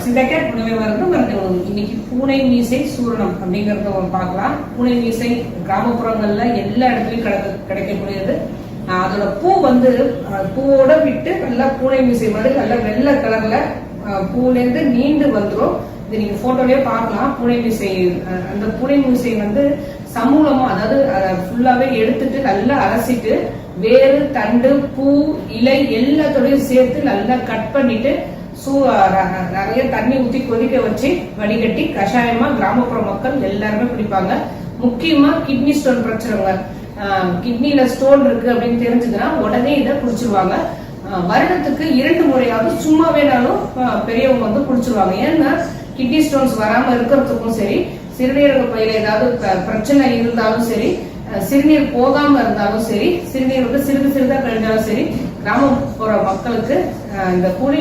சிந்தக்கேட் உணவை மருந்து இன்னைக்கு பூனை மீசை சூரணம் அப்படிங்கறத பார்க்கலாம். பூனை மீசை கிராமப்புறங்கள்ல எல்லா இடத்துலயும் கிடைக்கக்கூடியது. அதோட பூ வந்து பூவோட விட்டு நல்லா பூனை மீசை மாதிரி நல்லா வெள்ளை கலர்ல பூல இருந்து நீண்டு வந்துடும். இது நீங்க போட்டோலயே பார்க்கலாம். பூனை மீசை, அந்த பூனை மீசை வந்து சமூலமா, அதாவது ஃபுல்லாவே எடுத்துட்டு நல்லா அலசிட்டு வேறு தண்டு பூ இலை எல்லாத்தோடையும் சேர்த்து நல்லா கட் பண்ணிட்டு நிறைய தண்ணி ஊத்தி கொதிக்க வச்சு வடிகட்டி கஷாயமா கிராமப்புற மக்கள் எல்லாருமே குடிப்பாங்க. முக்கியமா கிட்னி ஸ்டோன் பிரச்சனைங்க, கிட்னில ஸ்டோன் இருக்கு அப்படின்னு தெரிஞ்சதுன்னா உடனே இதை குடிச்சிருவாங்க. வருடத்துக்கு 2 முறையாவது சும்மா வேணாலும் பெரியவங்க வந்து குடிச்சிருவாங்க. ஏன்னா கிட்னி ஸ்டோன்ஸ் வராம இருக்கிறதுக்கும் சரி, சிறுநீரக பையில ஏதாவது பிரச்சனை இருந்தாலும் சரி, சிறுநீர் போகாம இருந்தாலும் சரி, சிறுநீர் வந்து சிறிது சிறிதா கழிஞ்சாலும் சரி, கிராமப்புற மக்களுக்கு இந்த கூலி